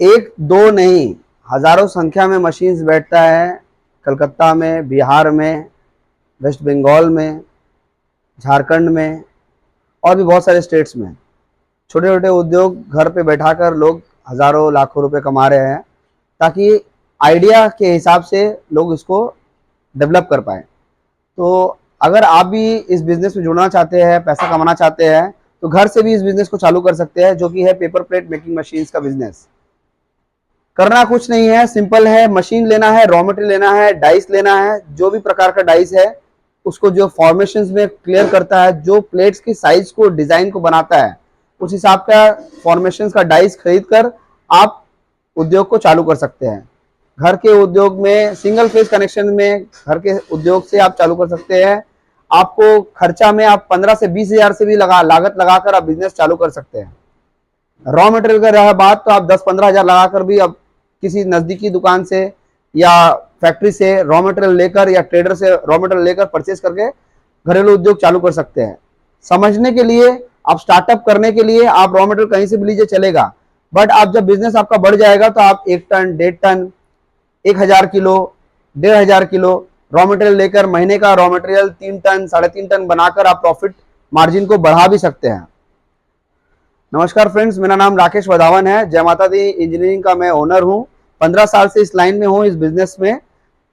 एक दो नहीं, हजारों संख्या में मशीन्स बैठता है कलकत्ता में, बिहार में, वेस्ट बंगाल में, झारखंड में और भी बहुत सारे स्टेट्स में। छोटे छोटे उद्योग घर पे बैठाकर लोग हजारों लाखों रुपए कमा रहे हैं, ताकि आइडिया के हिसाब से लोग इसको डेवलप कर पाए। तो अगर आप भी इस बिजनेस में जुड़ना चाहते हैं, पैसा कमाना चाहते हैं, तो घर से भी इस बिजनेस को चालू कर सकते हैं, जो कि है पेपर प्लेट मेकिंग मशीन्स का बिजनेस। करना कुछ नहीं है, सिंपल है। मशीन लेना है, रॉ मटेरियल लेना है, डाइस लेना है। जो भी प्रकार का डाइस है उसको जो फॉर्मेशंस में क्लियर करता है, जो प्लेट्स की साइज को, डिजाइन को बनाता है, उस हिसाब का फॉर्मेशंस का डाइस खरीद कर आप उद्योग को चालू कर सकते हैं। घर के उद्योग में, सिंगल फेज कनेक्शन में घर के उद्योग से आप चालू कर सकते हैं। आपको खर्चा में आप 15 से 20 हजार से भी लागत लगाकर आप बिजनेस चालू कर सकते हैं। रॉ मटेरियल का रहा बात, तो आप 10-15 हजार लगाकर भी अब किसी नजदीकी दुकान से या फैक्ट्री से रॉ मटेरियल लेकर या ट्रेडर से रॉ मटेरियल लेकर परचेज करके घरेलू उद्योग चालू कर सकते हैं। समझने के लिए, आप स्टार्टअप करने के लिए आप रॉ मटेरियल कहीं से भी लीजिए, चलेगा। बट आप जब बिजनेस आपका बढ़ जाएगा तो आप 1 ton, 1.5 ton, 1000 kilo, 1500 kilo raw material लेकर महीने का रॉ मटेरियल 3 टन, 3.5 टन बनाकर आप प्रॉफिट मार्जिन को बढ़ा भी सकते हैं। नमस्कार फ्रेंड्स, मेरा नाम राकेश वधावन है। जय माता दी इंजीनियरिंग का मैं ओनर हूँ। 15 साल से इस लाइन में हूँ, इस बिजनेस में।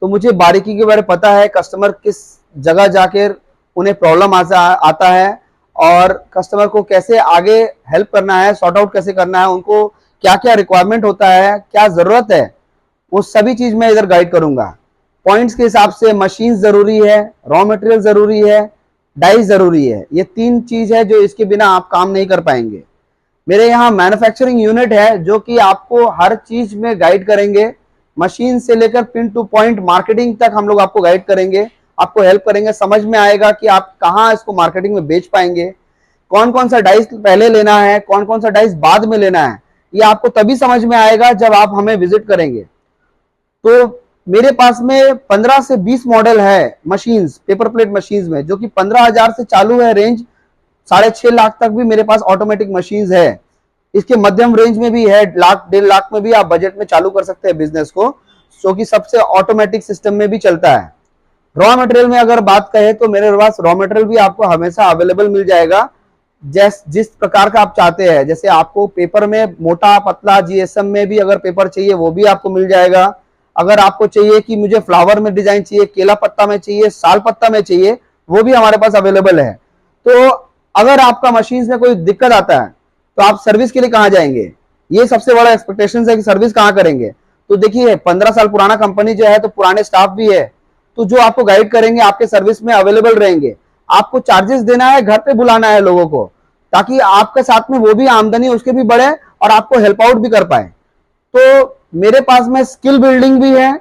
तो मुझे बारीकी के बारे में पता है, कस्टमर किस जगह जाकर उन्हें प्रॉब्लम आता है और कस्टमर को कैसे आगे हेल्प करना है, सॉर्ट आउट कैसे करना है, उनको क्या क्या रिक्वायरमेंट होता है, क्या जरूरत है, वो सभी चीज मैं इधर गाइड करूंगा। पॉइंट्स के हिसाब से मशीन जरूरी है, रॉ मटेरियल जरूरी है, डाइस जरूरी है। ये 3 चीज है जो इसके बिना आप काम नहीं कर पाएंगे। मेरे यहाँ मैन्युफैक्चरिंग यूनिट है जो कि आपको हर चीज में गाइड करेंगे। मशीन से लेकर पिन टू पॉइंट मार्केटिंग तक हम लोग आपको गाइड करेंगे, आपको हेल्प करेंगे। समझ में आएगा कि आप कहाँ इसको मार्केटिंग में बेच पाएंगे, कौन कौन सा डाइस पहले लेना है, कौन कौन सा डाइस बाद में लेना है। ये आपको तभी समझ में आएगा जब आप हमें विजिट करेंगे। तो मेरे पास में 15 से 20 मॉडल है मशीन्स, पेपर प्लेट मशीन्स में, जो कि 15,000 से चालू है रेंज। 6.5 लाख तक भी मेरे पास ऑटोमेटिक मशीन्स है। इसके मध्यम रेंज में भी है, 1 लाख 1.5 लाख में भी आप बजट में चालू कर सकते हैं बिजनेस को, जो कि सबसे ऑटोमेटिक सिस्टम में भी चलता है। रॉ मटेरियल में अगर बात करें तो मेरे पास रॉ मटेरियल भी आपको हमेशा अवेलेबल मिल जाएगा, जिस प्रकार का आप चाहते हैं। जैसे आपको पेपर में मोटा पतला जीएसएम में भी अगर पेपर चाहिए वो भी आपको मिल जाएगा। अगर आपको चाहिए कि मुझे फ्लावर में डिजाइन चाहिए, केला पत्ता में चाहिए, साल पत्ता में चाहिए, वो भी हमारे पास अवेलेबल है। तो अगर आपका मशीन में कोई दिक्कत आता है तो आप सर्विस के लिए कहां जाएंगे? ये सबसे बड़ा एक्सपेक्टेशन है कि सर्विस कहां करेंगे। तो देखिए, 15 साल पुराना कंपनी जो है, तो पुराने स्टाफ भी है, तो जो आपको गाइड करेंगे, आपके सर्विस में अवेलेबल रहेंगे। आपको चार्जेस देना है, घर पे बुलाना है लोगों को, ताकि आपके साथ में वो भी आमदनी उसके भी बढ़े और आपको हेल्प आउट भी कर पाए। तो मेरे पास में स्किल बिल्डिंग भी है,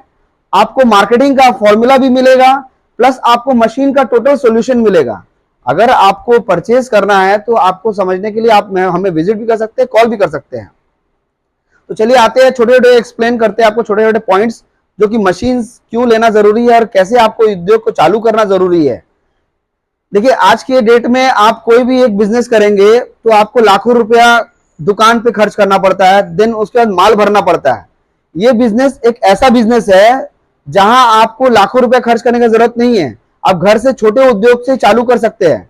आपको मार्केटिंग का फॉर्मूला भी मिलेगा, प्लस आपको मशीन का टोटल सॉल्यूशन मिलेगा। अगर आपको परचेज करना है तो आपको समझने के लिए आप हमें विजिट भी कर सकते हैं, कॉल भी कर सकते हैं। तो चलिए आते हैं, छोटे छोटे एक्सप्लेन करते हैं आपको छोटे छोटे पॉइंट्स, जो कि मशीन क्यों लेना जरूरी है और कैसे आपको उद्योग को चालू करना जरूरी है। देखिए, आज के डेट में आप कोई भी एक बिजनेस करेंगे तो आपको लाखों रुपया दुकान पे खर्च करना पड़ता है, देन उसके बाद माल भरना पड़ता है। ये बिजनेस एक ऐसा बिजनेस है जहां आपको लाखों रुपया खर्च करने की जरूरत नहीं है। आप घर से छोटे उद्योग से चालू कर सकते हैं।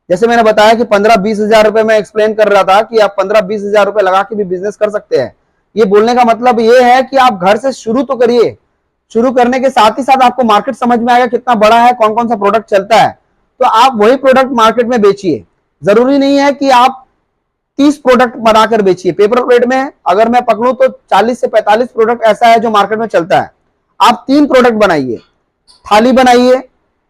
जैसे मैंने बताया कि 15-20 हजार रुपए मैं एक्सप्लेन कर रहा था कि आप 15-20 हजार रुपए लगा के भी बिजनेस कर सकते हैं। ये बोलने का मतलब ये है कि आप घर से शुरू तो करिए। शुरू करने के साथ ही साथ आपको मार्केट समझ में आएगा कितना बड़ा है, कौन कौन सा प्रोडक्ट चलता है, तो आप वही प्रोडक्ट मार्केट में बेचिए। जरूरी नहीं है कि आप 30 प्रोडक्ट बनाकर बेचिए। पेपर प्लेट में अगर मैं पकड़ूं तो 40 से 45 प्रोडक्ट ऐसा है जो मार्केट में चलता है। आप 3 प्रोडक्ट बनाइए, थाली बनाइए,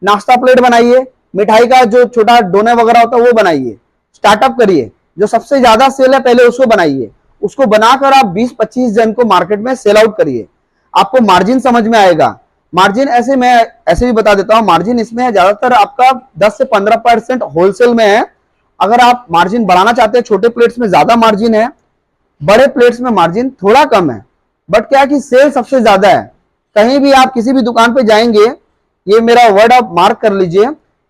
नाश्ता प्लेट बनाइए, मिठाई का जो छोटा डोने वगैरह होता है वो बनाइए। स्टार्टअप करिए, जो सबसे ज्यादा सेल है पहले उसको बनाइए। उसको बनाकर आप 20-25 जन को मार्केट में सेल आउट करिए। आपको मार्जिन समझ में आएगा। मार्जिन ऐसे मैं ऐसे भी बता देता हूं, मार्जिन इसमें है ज्यादातर आपका 10 से 15% होलसेल में है। अगर आप मार्जिन बढ़ाना चाहते हैं, छोटे प्लेट्स में ज्यादा मार्जिन है, बड़े प्लेट्स में मार्जिन थोड़ा कम है। बट क्या है कि सेल सबसे ज्यादा है। कहीं भी आप किसी भी दुकान पे जाएंगे, ये मेरा वर्ड आप मार्क कर लीजिए,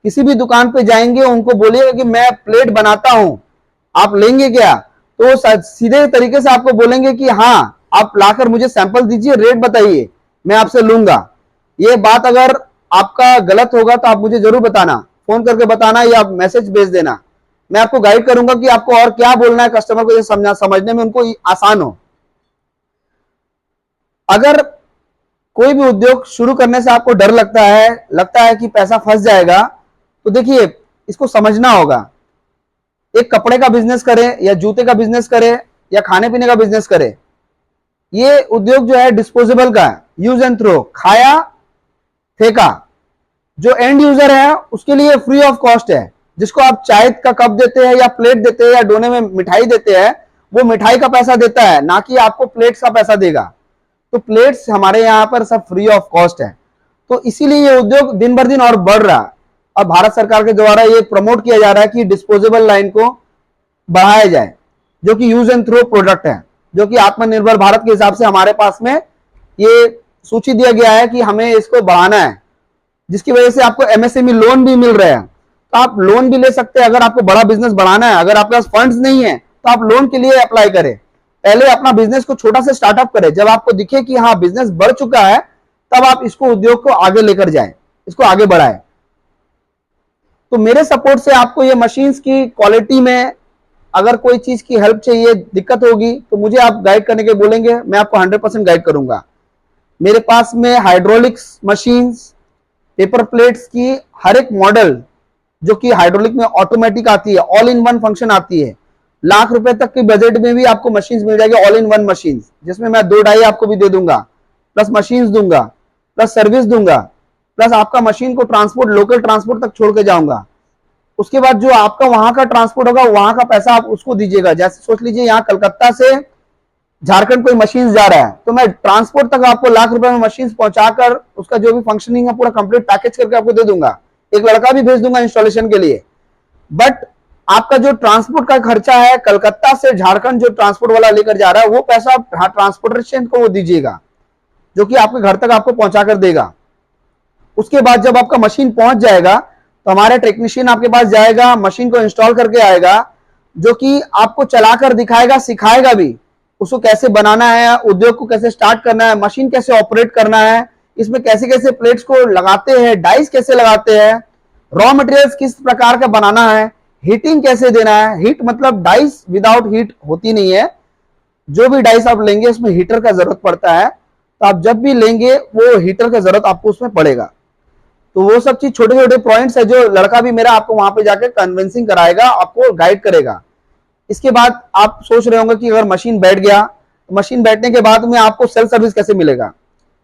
किसी भी दुकान पे जाएंगे उनको बोलिएगा कि मैं प्लेट बनाता हूं, आप लेंगे क्या? तो सीधे तरीके से आपको बोलेंगे कि हाँ, आप लाकर मुझे सैंपल दीजिए, रेट बताइए, मैं आपसे लूंगा। ये बात अगर आपका गलत होगा तो आप मुझे जरूर बताना, फोन करके बताना या मैसेज भेज देना। मैं आपको गाइड करूंगा कि आपको और क्या बोलना है कस्टमर को, ये समझने में उनको आसान हो। अगर कोई भी उद्योग शुरू करने से आपको डर लगता है कि पैसा फंस जाएगा, तो देखिए इसको समझना होगा। एक कपड़े का बिजनेस करे या जूते का बिजनेस करे या खाने पीने का बिजनेस करे, ये उद्योग जो है डिस्पोजेबल का है, यूज एंड थ्रो, खाया फेंका। जो एंड यूजर है उसके लिए फ्री ऑफ कॉस्ट है। जिसको आप चाय का कप देते हैं या प्लेट देते हैं या डोने में मिठाई देते हैं, वो मिठाई का पैसा देता है, ना कि आपको प्लेट्स का पैसा देगा। तो प्लेट्स हमारे यहाँ पर सब फ्री ऑफ कॉस्ट है। तो इसीलिए ये उद्योग दिन भर दिन और बढ़ रहा है। अब भारत सरकार के द्वारा ये प्रमोट किया जा रहा है कि डिस्पोजेबल लाइन को बढ़ाया जाए, जो कि यूज एंड थ्रो प्रोडक्ट है, जो कि आत्मनिर्भर भारत के हिसाब से हमारे पास में ये सूची दिया गया है कि हमें इसको बढ़ाना है, जिसकी वजह से आपको एमएसएमई लोन भी मिल रहे हैं। तो आप लोन भी ले सकते हैं अगर आपको बड़ा बिजनेस बढ़ाना है। अगर आपके पास फंड्स नहीं है तो आप लोन के लिए अप्लाई करें। पहले अपना बिजनेस को छोटा से स्टार्टअप करें, जब आपको दिखे कि हाँ बिजनेस बढ़ चुका है, तब आप इसको उद्योग को आगे लेकर जाएं, इसको आगे बढ़ाएं। तो मेरे सपोर्ट से आपको ये मशीन्स की क्वालिटी में अगर कोई चीज की हेल्प चाहिए, दिक्कत होगी, तो मुझे आप गाइड करने के बोलेंगे, मैं आपको 100% गाइड करूंगा। मेरे पास में हाइड्रोलिक्स मशीन्स, पेपर प्लेट्स की हर एक मॉडल जो कि हाइड्रोलिक में ऑटोमेटिक आती है, ऑल इन वन फंक्शन आती है, लाख रुपए तक के बजट में भी आपको मशीन्स मिल जाएगी, ऑल इन वन मशीन्स, जिसमें मैं 2 डाई आपको भी दे दूंगा, प्लस मशीन्स दूंगा, प्लस सर्विस दूंगा, प्लस आपका मशीन को ट्रांसपोर्ट, लोकल ट्रांसपोर्ट तक छोड़ के जाऊंगा। उसके बाद जो आपका वहां का ट्रांसपोर्ट होगा, वहां का पैसा आप उसको दीजिएगा। जैसे सोच लीजिए यहाँ कलकत्ता से झारखंड कोई मशीन जा रहा है, तो मैं ट्रांसपोर्ट तक आपको लाख रुपए में मशीन पहुंचाकर उसका जो भी फंक्शनिंग है पूरा कंप्लीट पैकेज करके आपको दे दूंगा। एक लड़का भी भेज दूंगा इंस्टॉलेशन के लिए। बट आपका जो ट्रांसपोर्ट का खर्चा है, कलकत्ता से झारखंड जो ट्रांसपोर्ट वाला लेकर जा रहा है, वो पैसा आप ट्रांसपोर्टेशन को वो दीजिएगा, जो कि आपके घर तक आपको पहुंचा कर देगा। उसके बाद जब आपका मशीन पहुंच जाएगा तो हमारे टेक्नीशियन आपके पास जाएगा, मशीन को इंस्टॉल करके आएगा, जो कि आपको चलाकर दिखाएगा, सिखाएगा भी उसको कैसे बनाना है, उद्योग को कैसे स्टार्ट करना है, मशीन कैसे ऑपरेट करना है, इसमें कैसे कैसे प्लेट्स को लगाते हैं, डाइस कैसे लगाते हैं, रॉ मटेरियल्स किस प्रकार का बनाना है, हीटिंग कैसे देना है। हीट मतलब डाइस विदाउट हीट होती नहीं है, जो भी डाइस आप लेंगे उसमें हीटर का जरूरत पड़ता है। तो आप जब भी लेंगे वो हीटर का जरूरत आपको उसमें पड़ेगा। तो वो सब चीज छोटे छोटे पॉइंट्स है जो लड़का भी मेरा आपको वहां पे जाकर कन्विंसिंग कराएगा, आपको गाइड करेगा। इसके बाद आप सोच रहे होंगे कि अगर मशीन बैठ गया, तो मशीन बैठने के बाद में आपको सेल्फ सर्विस कैसे मिलेगा।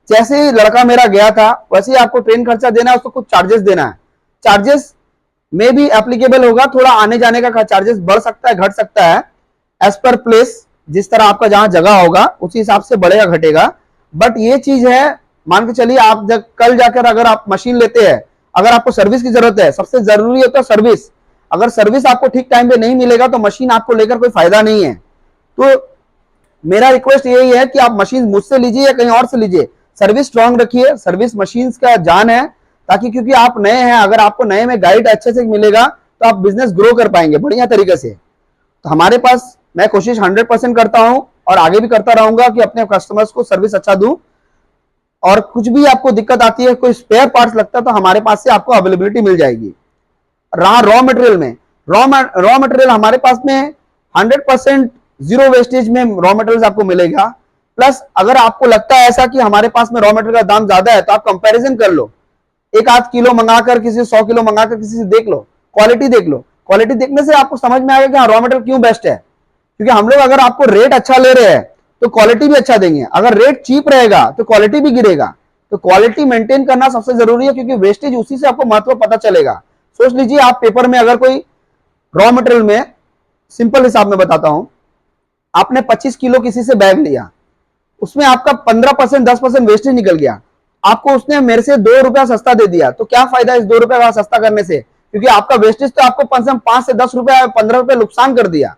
जैसे ही लड़का मेरा गया था वैसे ही आपको ट्रेन खर्चा देना है, उसको कुछ चार्जेस देना है। चार्जेस में भी एप्लीकेबल होगा, थोड़ा आने जाने का चार्जेस बढ़ सकता है, घट सकता है, एज पर प्लेस, जिस तरह आपका जहां जगह होगा उसी हिसाब से बढ़ेगा घटेगा। बट ये चीज है, मान के चलिए आप कल जाकर अगर आप मशीन लेते हैं, अगर आपको सर्विस की जरूरत है, सबसे जरूरी होता है सर्विस। अगर सर्विस आपको ठीक टाइम पे नहीं मिलेगा तो मशीन आपको लेकर कोई फायदा नहीं है। तो मेरा रिक्वेस्ट यही है कि आप मशीन मुझसे लीजिए या कहीं और से लीजिए, सर्विस स्ट्रांग रखिए, सर्विस मशीन का जान है। ताकि क्योंकि आप नए हैं, अगर आपको नए में गाइड अच्छे से मिलेगा तो आप बिजनेस ग्रो कर पाएंगे बढ़िया तरीके से। तो हमारे पास मैं कोशिश 100% करता हूं और आगे भी करता रहूंगा कि अपने कस्टमर्स को सर्विस अच्छा दूं। और कुछ भी आपको दिक्कत आती है, कोई स्पेयर पार्ट्स लगता है, तो हमारे पास से आपको अवेलेबिलिटी मिल जाएगी। रहा रॉ मटेरियल में, रॉ मटेरियल हमारे पास में 100% जीरो वेस्टेज में रॉ मटेरियल आपको मिलेगा। प्लस अगर आपको लगता है ऐसा कि हमारे पास में रॉ मटेरियल का दाम ज्यादा है, तो आप कंपैरिजन कर लो, एक आध किलो मंगाकर, किसी 100 किलो मंगाकर किसी से देख लो, क्वालिटी देख लो। क्वालिटी देखने से आपको समझ में आएगा कि हाँ रॉ मटेरियल क्यों बेस्ट है। क्योंकि हम लोग अगर आपको रेट अच्छा ले रहे हैं तो क्वालिटी भी अच्छा देंगे, अगर रेट चीप रहेगा तो क्वालिटी भी गिरेगा। तो क्वालिटी मेंटेन करना सबसे जरूरी है, क्योंकि वेस्टेज उसी से आपको महत्व पता चलेगा। सोच लीजिए आप पेपर में अगर कोई रॉ मटेरियल में, सिंपल हिसाब में बताता हूं, आपने 25 किलो किसी से बैग लिया, उसमें आपका 15% 10% वेस्टेज निकल गया, आपको उसने मेरे से 2 रुपया सस्ता दे दिया, तो क्या फायदा इस 2 रुपया का सस्ता करने से, क्योंकि आपका वेस्टेज तो आपको 5 से 10 रुपया 15 रुपया नुकसान कर दिया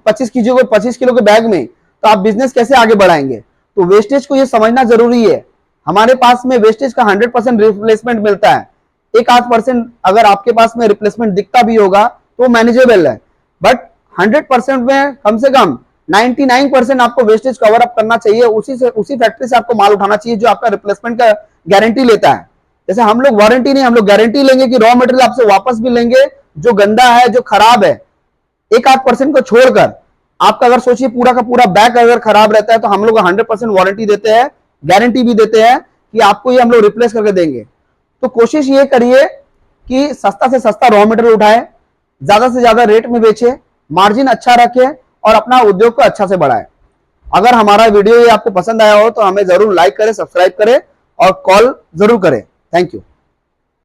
25 किलो के बैग में। तो आप बिजनेस कैसे आगे बढ़ाएंगे। तो वेस्टेज को ये समझना जरूरी है। हमारे पास में वेस्टेज का 100% रिप्लेसमेंट मिलता है। 1-8% अगर आपके पास में रिप्लेसमेंट दिखता भी होगा तो मैनेजेबल है, बट 100% में कम से कम 99% आपको वेस्टेज कवर अप करना चाहिए, उसी फैक्ट्री से आपको माल उठाना चाहिए जो आपका रिप्लेसमेंट का गारंटी लेता है। जैसे हम लोग वारंटी नहीं, हम लोग गारंटी लेंगे कि रॉ मटेरियल आपसे वापस भी लेंगे, जो गंदा है, जो खराब है, 1-8% को छोड़कर आपका अगर सोचिए पूरा का पूरा बैग अगर खराब रहता है तो हम लोग 100% वारंटी देते हैं, गारंटी भी देते हैं कि आपको ये हम लोग रिप्लेस करके देंगे। तो कोशिश ये करिए कि सस्ता से सस्ता रॉ मटेरियल उठाए, ज्यादा से ज्यादा रेट में बेचे, मार्जिन अच्छा रखे और अपना उद्योग को अच्छा से बढ़ाए। अगर हमारा वीडियो ये आपको पसंद आया हो तो हमें जरूर लाइक करें, सब्सक्राइब करें और कॉल जरूर करें। Thank you.